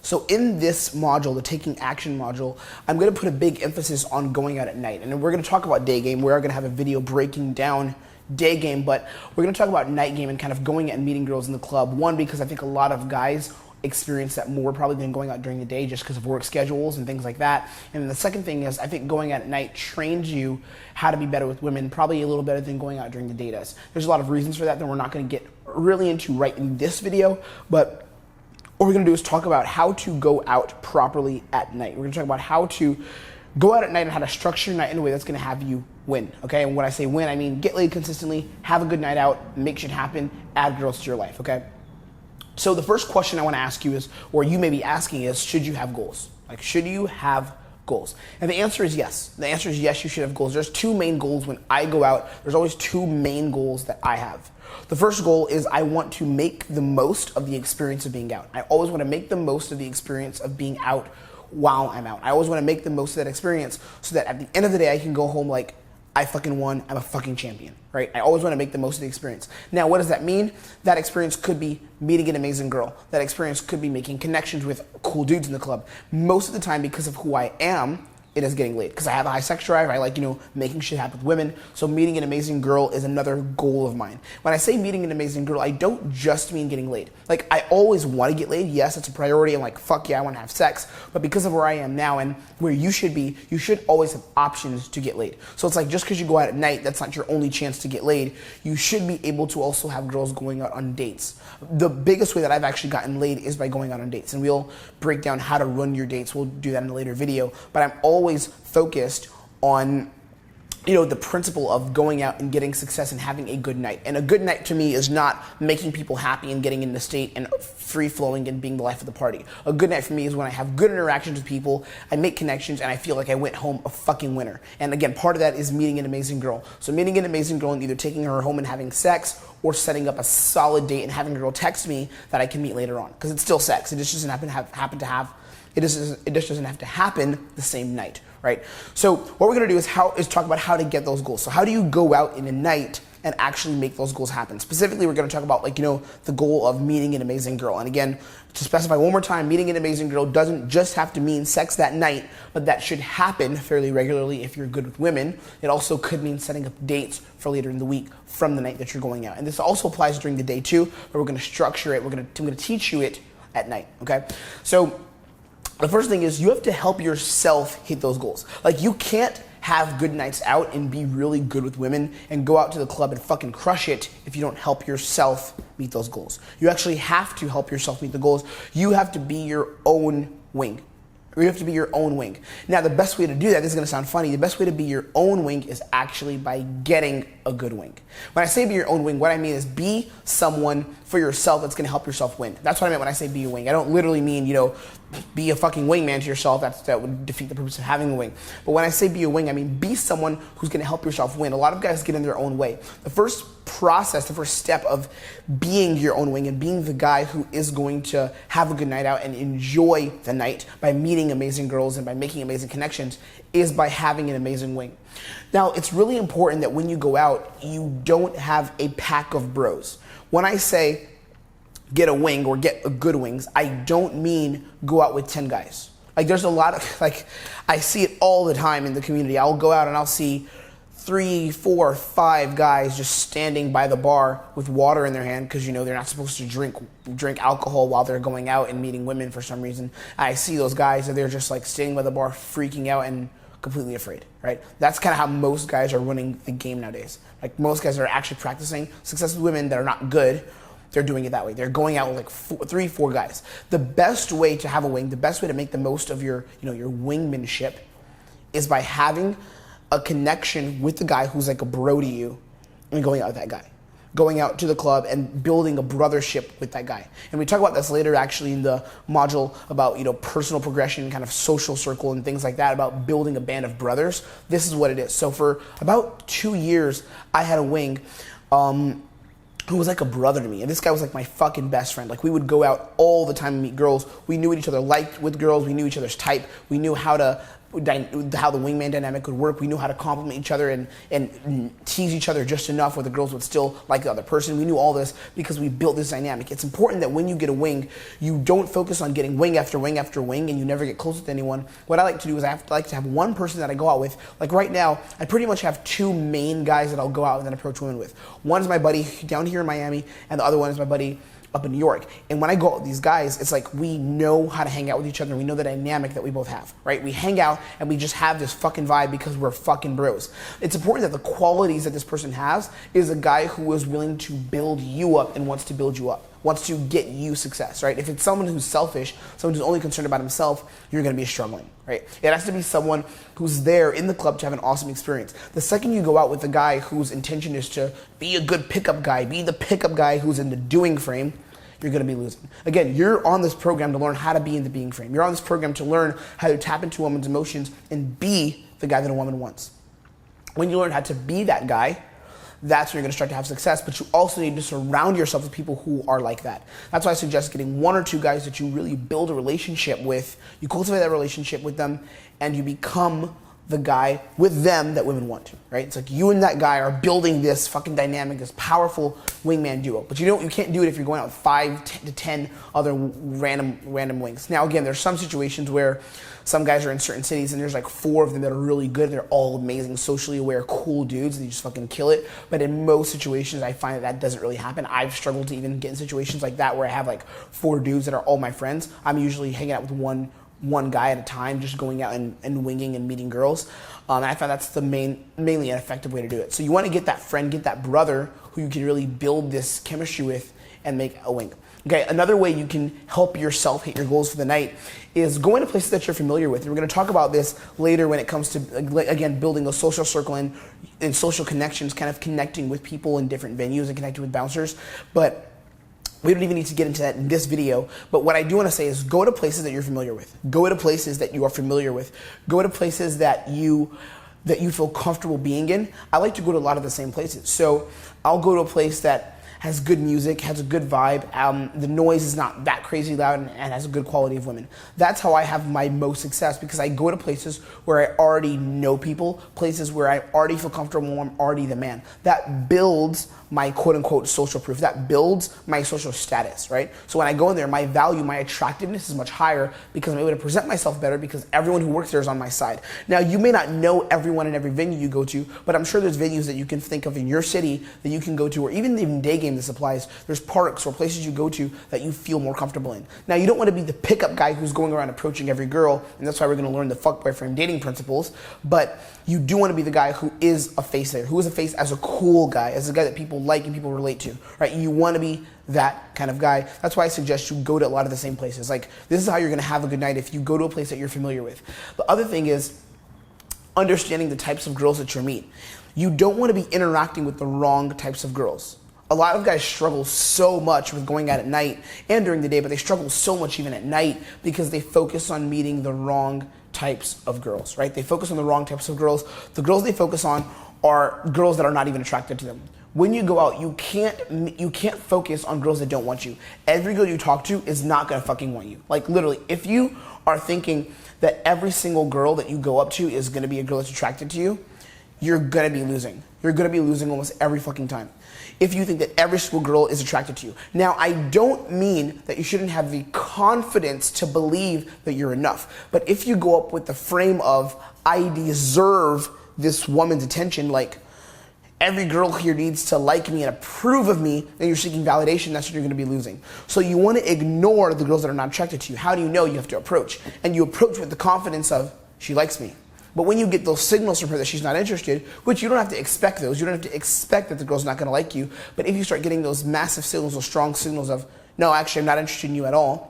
So in this module, the taking action module, I'm going to put a big emphasis on going out at night. And we're going to talk about day game. We're going to have a video breaking down day game, but we're going to talk about night game and kind of going out and meeting girls in the club. One, because I think a lot of guys experience that more probably than going out during the day just because of work schedules and things like that. And then the second thing is I think going out at night trains you how to be better with women, probably a little better than going out during the day does. There's a lot of reasons for that we're not going to get really into right in this video, but what we're going to do is talk about how to go out properly at night. We're going to talk about how to go out at night and how to structure your night in a way that's going to have you win, okay? And when I say win, I mean get laid consistently, have a good night out, make shit happen, add girls to your life, okay? So the first question I want to ask you is, or you may be asking is, should you have goals? Like, should you have goals? And the answer is yes. The answer is yes, you should have goals. There's two main goals when I go out. There's always two main goals that I have. The first goal is I want to make the most of the experience of being out. I always want to make the most of the experience of being out while I'm out. I always want to make the most of that experience so that at the end of the day I can go home like, I fucking won, I'm a fucking champion, right? I always want to make the most of the experience. Now, what does that mean? That experience could be meeting an amazing girl. That experience could be making connections with cool dudes in the club. Most of the time, because of who I am, it is getting laid. Because I have a high sex drive, I like, making shit happen with women. So meeting an amazing girl is another goal of mine. When I say meeting an amazing girl, I don't just mean getting laid. Like, I always want to get laid. Yes, it's a priority. I'm like, fuck yeah, I want to have sex. But because of where I am now and where you should be, you should always have options to get laid. So it's like, just because you go out at night, that's not your only chance to get laid. You should be able to also have girls going out on dates. The biggest way that I've actually gotten laid is by going out on dates. And we'll break down how to run your dates. We'll do that in a later video. But I'm always focused on the principle of going out and getting success and having a good night. And a good night to me is not making people happy and getting in the state and free flowing and being the life of the party. A good night for me is when I have good interactions with people, I make connections, and I feel like I went home a fucking winner. And again, part of that is meeting an amazing girl. So meeting an amazing girl and either taking her home and having sex or setting up a solid date and having a girl text me that I can meet later on. Because it's still sex. It just doesn't it just doesn't have to happen the same night, right? So what we're gonna do is talk about how to get those goals. So how do you go out in a night and actually make those goals happen? Specifically, we're gonna talk about the goal of meeting an amazing girl. And again, to specify one more time, meeting an amazing girl doesn't just have to mean sex that night, but that should happen fairly regularly if you're good with women. It also could mean setting up dates for later in the week from the night that you're going out. And this also applies during the day too, but we're gonna structure it. I'm gonna teach you it at night, okay? So the first thing is you have to help yourself hit those goals. Like, you can't have good nights out and be really good with women and go out to the club and fucking crush it if you don't help yourself meet those goals. You actually have to help yourself meet the goals. You have to be your own wing. You have to be your own wing. Now, the best way to do that, this is going to sound funny, the best way to be your own wing is actually by getting a good wing. When I say be your own wing, what I mean is be someone for yourself that's going to help yourself win. That's what I meant when I say be your wing. I don't literally mean, be a fucking wingman to yourself. That would defeat the purpose of having a wing. But when I say be a wing, I mean be someone who's going to help yourself win. A lot of guys get in their own way. The first step of being your own wing and being the guy who is going to have a good night out and enjoy the night by meeting amazing girls and by making amazing connections is by having an amazing wing. Now, it's really important that when you go out, you don't have a pack of bros. When I say get a wing or get a good wings, I don't mean go out with 10 guys. Like, there's a lot of, I see it all the time in the community. I'll go out and I'll see 3, 4, 5 guys just standing by the bar with water in their hand because, they're not supposed to drink alcohol while they're going out and meeting women for some reason. I see those guys and they're just standing by the bar freaking out and completely afraid, right? That's kind of how most guys are running the game nowadays. Like, most guys are actually practicing success with women that are not good. They're doing it that way. They're going out with 3, 4 guys. The best way to have a wing, the best way to make the most of your wingmanship is by having a connection with the guy who's like a bro to you and going out with that guy. Going out to the club and building a brothership with that guy. And we talk about this later actually in the module about, personal progression, kind of social circle and things like that, about building a band of brothers. This is what it is. So for about 2 years, I had a wing who was like a brother to me. And this guy was like my fucking best friend. Like, we would go out all the time and meet girls. We knew what each other liked with girls. We knew each other's type. We knew how to how the wingman dynamic would work. We knew how to compliment each other and tease each other just enough where the girls would still like the other person. We knew all this because we built this dynamic. It's important that when you get a wing, you don't focus on getting wing after wing after wing and you never get close with anyone. What I like to do is I like to have one person that I go out with. Like right now, I pretty much have two main guys that I'll go out and then approach women with. One is my buddy down here in Miami, and the other one is my buddy up in New York. And when I go out with these guys, it's like we know how to hang out with each other and we know the dynamic that we both have, right? We hang out and we just have this fucking vibe because we're fucking bros. It's important that the qualities that this person has is a guy who is willing to build you up and wants to build you up, wants to get you success, right? If it's someone who's selfish, someone who's only concerned about himself, you're gonna be struggling, right? It has to be someone who's there in the club to have an awesome experience. The second you go out with a guy whose intention is to be a good pickup guy, be the pickup guy who's in the doing frame, you're gonna be losing. Again, you're on this program to learn how to be in the being frame. You're on this program to learn how to tap into a woman's emotions and be the guy that a woman wants. When you learn how to be that guy, that's when you're gonna start to have success, but you also need to surround yourself with people who are like that. That's why I suggest getting one or two guys that you really build a relationship with, you cultivate that relationship with them, and you become the guy with them that women want to, right? It's like you and that guy are building this fucking dynamic, this powerful wingman duo. But you can't do it if you're going out with 5 to 10 other random wings. Now again, there's some situations where some guys are in certain cities and there's like 4 of them that are really good. They're all amazing, socially aware, cool dudes. They just fucking kill it. But in most situations, I find that doesn't really happen. I've struggled to even get in situations like that where I have like 4 dudes that are all my friends. I'm usually hanging out with one guy at a time, just going out and winging and meeting girls. And I find that's the mainly an effective way to do it. So you want to get that friend, get that brother who you can really build this chemistry with and make a wing. Okay, another way you can help yourself hit your goals for the night is going to places that you're familiar with. And we're going to talk about this later when it comes to, again, building a social circle and social connections, kind of connecting with people in different venues and connecting with bouncers. But we don't even need to get into that in this video, but what I do want to say is go to places that you're familiar with. Go to places that you are familiar with. Go to places that you feel comfortable being in. I like to go to a lot of the same places. So I'll go to a place that has good music, has a good vibe, the noise is not that crazy loud, and has a good quality of women. That's how I have my most success, because I go to places where I already know people, places where I already feel comfortable, I'm already the man. That builds my quote-unquote social proof. That builds my social status, right? So when I go in there, my value, my attractiveness is much higher because I'm able to present myself better because everyone who works there is on my side. Now, you may not know everyone in every venue you go to, but I'm sure there's venues that you can think of in your city that you can go to, or even day game this applies. There's parks or places you go to that you feel more comfortable in. Now, you don't want to be the pickup guy who's going around approaching every girl, and that's why we're going to learn the fuckboy frame dating principles, but you do want to be the guy who is a face there, who is a face as a cool guy, as a guy that people like and people relate to, right? You want to be that kind of guy. That's why I suggest you go to a lot of the same places. Like, this is how you're going to have a good night if you go to a place that you're familiar with. The other thing is understanding the types of girls that you meet. You don't want to be interacting with the wrong types of girls. A lot of guys struggle so much with going out at night and during the day, but they struggle so much even at night because they focus on meeting the wrong types of girls, right? They focus on the wrong types of girls. The girls they focus on are girls that are not even attracted to them. When you go out, you can't focus on girls that don't want you. Every girl you talk to is not gonna fucking want you. Like, literally, if you are thinking that every single girl that you go up to is gonna be a girl that's attracted to you, you're gonna be losing. You're gonna be losing almost every fucking time. If you think that every single girl is attracted to you. Now, I don't mean that you shouldn't have the confidence to believe that you're enough. But if you go up with the frame of, I deserve this woman's attention, like, every girl here needs to like me and approve of me, and you're seeking validation, that's what you're gonna be losing. So you wanna ignore the girls that are not attracted to you. How do you know? You have to approach. And you approach with the confidence of, she likes me. But when you get those signals from her that she's not interested, which you don't have to expect those, you don't have to expect that the girl's not gonna like you, but if you start getting those massive signals, those strong signals of, no, actually I'm not interested in you at all,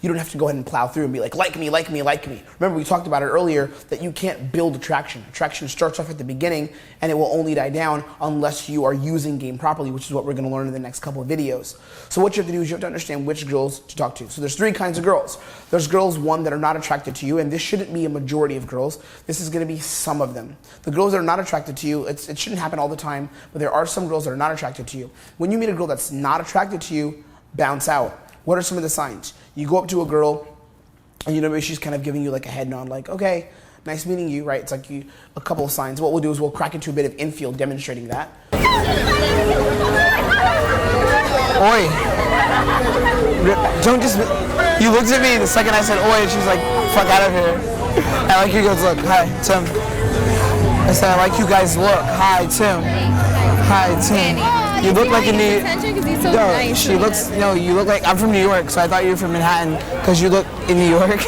you don't have to go ahead and plow through and be like me, like me, like me. Remember, we talked about it earlier that you can't build attraction. Attraction starts off at the beginning and it will only die down unless you are using game properly, which is what we're gonna learn in the next couple of videos. So what you have to do is you have to understand which girls to talk to. So there's 3 kinds of girls. There's girls, one, that are not attracted to you, and this shouldn't be a majority of girls. This is gonna be some of them. The girls that are not attracted to you, it shouldn't happen all the time, but there are some girls that are not attracted to you. When you meet a girl that's not attracted to you, bounce out. What are some of the signs? You go up to a girl and you know, maybe she's kind of giving you like a head nod, like, okay, nice meeting you, right? It's like a couple of signs. What we'll do is we'll crack into a bit of infield demonstrating that. Oi. Don't just, you looked at me the second I said oi, and she's like, fuck out of here. I like you guys look. Hi, Tim. I said, I like you guys look. Hi, Tim. Hi, Tim. You look like a New York. She looks, no, you look like, I'm from New York, so I thought you were from Manhattan, because you look in New York.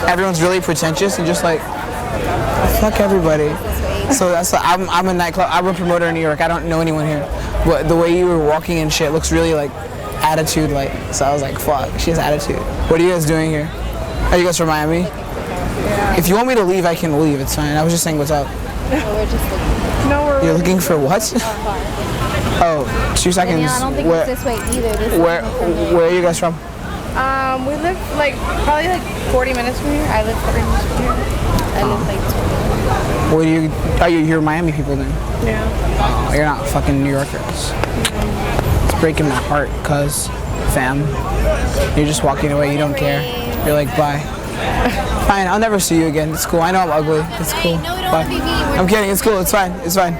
Everyone's really pretentious and just like, fuck everybody. So that's, I'm a nightclub, I'm a promoter in New York. I don't know anyone here. But the way you were walking and shit looks really like attitude, like, so I was like, fuck, she has attitude. What are you guys doing here? Are you guys from Miami? Yeah. If you want me to leave, I can leave, it's fine. I was just saying what's up. We're just looking. No, we're You're looking for what? Oh, 2 seconds. Yeah, I don't think it's this way either. Where are you guys from? We live probably 40 minutes from here. I live 40 minutes from here. I live 20 minutes. You're Miami people then? Yeah. Oh, you're not fucking New Yorkers. It's breaking my heart, cuz, fam. You're just walking away, you don't care. You're like, bye. Fine, I'll never see you again. It's cool. I know I'm ugly. It's cool. Bye. I'm kidding. It's cool. It's fine. It's fine.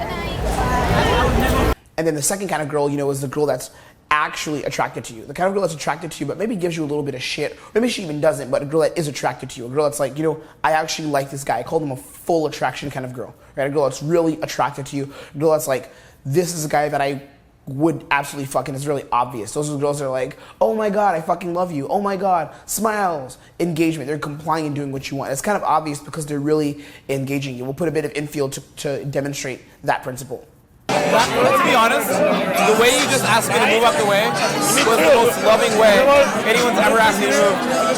And then the second kind of girl, you know, is the girl that's actually attracted to you. The kind of girl that's attracted to you, but maybe gives you a little bit of shit. Or maybe she even doesn't, but a girl that is attracted to you. A girl that's like, you know, I actually like this guy. I call them a full attraction kind of girl. Right? A girl that's really attracted to you. A girl that's like, this is a guy that I would absolutely fucking, it's really obvious. Those are the girls that are like, oh my God, I fucking love you. Oh my God, smiles, engagement. They're complying and doing what you want. It's kind of obvious because they're really engaging you. We'll put a bit of infield to demonstrate that principle. Let's be honest, the way you just asked me to move out the way was the most loving way anyone's ever asked me to move.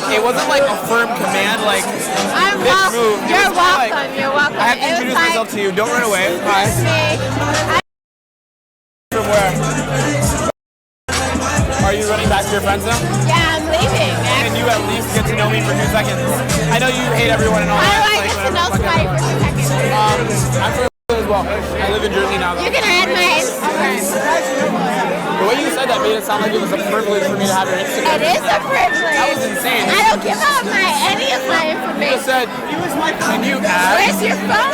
It wasn't like a firm command, like, bitch, move. You're welcome, like, you're welcome. I have to introduce myself to you. Don't run away. Hi. From where? Are you running back to your friends now? Yeah, I'm leaving. Can you at least get to know me for 2 seconds? I know you hate everyone and all that. How do I get to know somebody for 2 seconds? I'm from as well. I live in Jersey now. You can add my Instagram. The way you said that made it sound like it was a privilege for me to have your Instagram. It is a privilege. That was insane. I don't give out any of my You information. said, can you add? Where's your phone?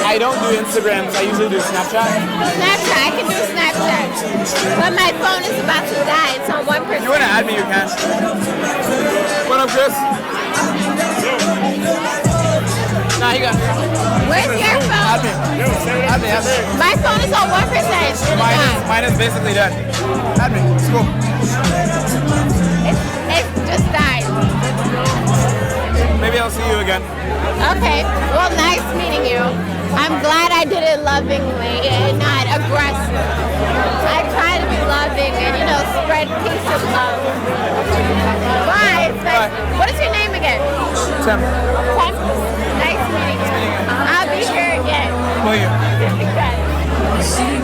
I don't do Instagrams. I usually do Snapchat. Snapchat. I can do Snapchat. But my phone is about to die. It's on 1%. If you want to add me, you can. What up, Chris? Nah, you got it. Where's your phone? Add me. Add me. My phone is on 1%. Mine is basically dead. Add me. It's cool. It just died. Maybe I'll see you again. Okay. Well, nice meeting you. I'm glad I did it lovingly and not aggressive. I try to be loving and, you know, spread peace and love. Bye. Bye. What is your name again? Tim. Tim? Nice meeting you. I'll be here again. Will you?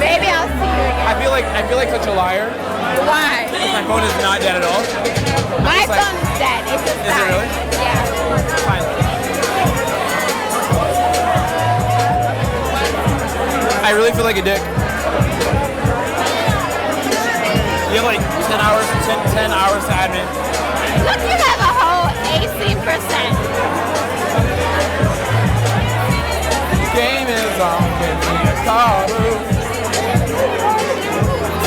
Maybe I'll see you again. I feel like such a liar. Why? Because my phone is not dead at all. My phone is dead. It just Is it died. really? Yeah. Fine. I really feel like a dick. You have like 10 hours to add me. Look, you have a whole 18%. Game is on.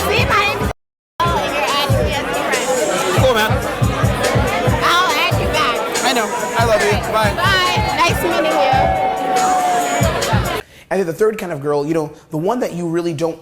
See, my name is and you're adding me as a friend. Cool, man. I'll add you back. I know. I love you. Bye. Bye. Nice meeting you. And then the third kind of girl, you know, the one that you really don't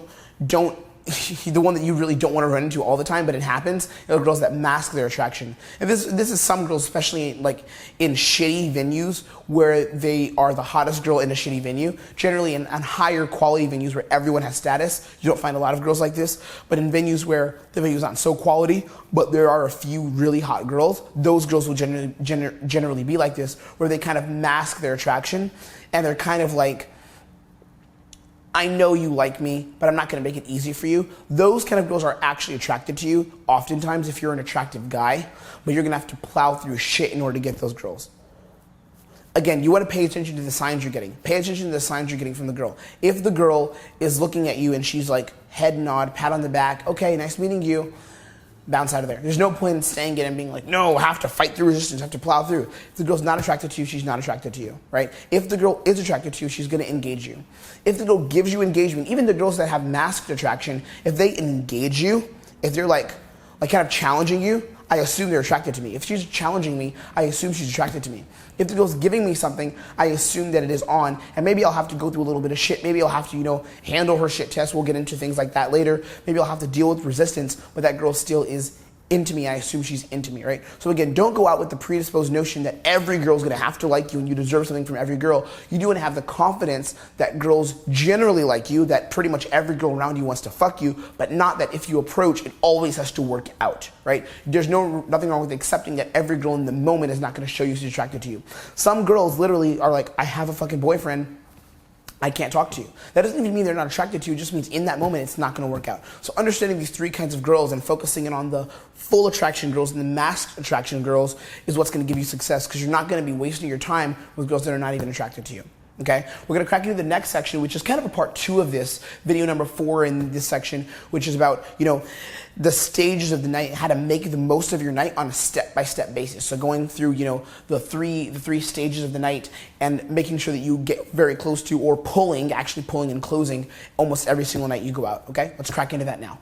the one that you really don't want to run into all the time, but it happens. You know, girls that mask their attraction. And this is some girls, especially like in shitty venues where they are the hottest girl in a shitty venue. Generally in higher quality venues where everyone has status, you don't find a lot of girls like this. But in venues where the venue's not so quality, but there are a few really hot girls, those girls will generally be like this, where they kind of mask their attraction, and they're kind of like, I know you like me, but I'm not going to make it easy for you. Those kind of girls are actually attracted to you, oftentimes if you're an attractive guy, but you're going to have to plow through shit in order to get those girls. Again, you want to pay attention to the signs you're getting. Pay attention to the signs you're getting from the girl. If the girl is looking at you and she's like head nod, pat on the back, okay, nice meeting you, bounce out of there. There's no point in staying in and being like, no, have to fight through resistance, have to plow through. If the girl's not attracted to you, she's not attracted to you, right? If the girl is attracted to you, she's gonna engage you. If the girl gives you engagement, even the girls that have masked attraction, if they engage you, if they're like kind of challenging you, I assume they're attracted to me. If she's challenging me, I assume she's attracted to me. If the girl's giving me something, I assume that it is on, and maybe I'll have to go through a little bit of shit. Maybe I'll have to, handle her shit test. We'll get into things like that later. Maybe I'll have to deal with resistance, but that girl still is into me. I assume she's into me, right? So again, don't go out with the predisposed notion that every girl's gonna have to like you and you deserve something from every girl. You do want to have the confidence that girls generally like you, that pretty much every girl around you wants to fuck you, but not that if you approach, it always has to work out, right? There's nothing wrong with accepting that every girl in the moment is not gonna show you she's attracted to you. Some girls literally are like, I have a fucking boyfriend, I can't talk to you. That doesn't even mean they're not attracted to you. It just means in that moment, it's not going to work out. So understanding these three kinds of girls and focusing in on the full attraction girls and the masked attraction girls is what's going to give you success, because you're not going to be wasting your time with girls that are not even attracted to you. Okay, we're going to crack into the next section, which is kind of a part 2 of this, video number 4 in this section, which is about, the stages of the night, how to make the most of your night on a step-by-step basis. So going through, the three stages of the night and making sure that you get very close to, or actually pulling and closing almost every single night you go out. Okay, let's crack into that now.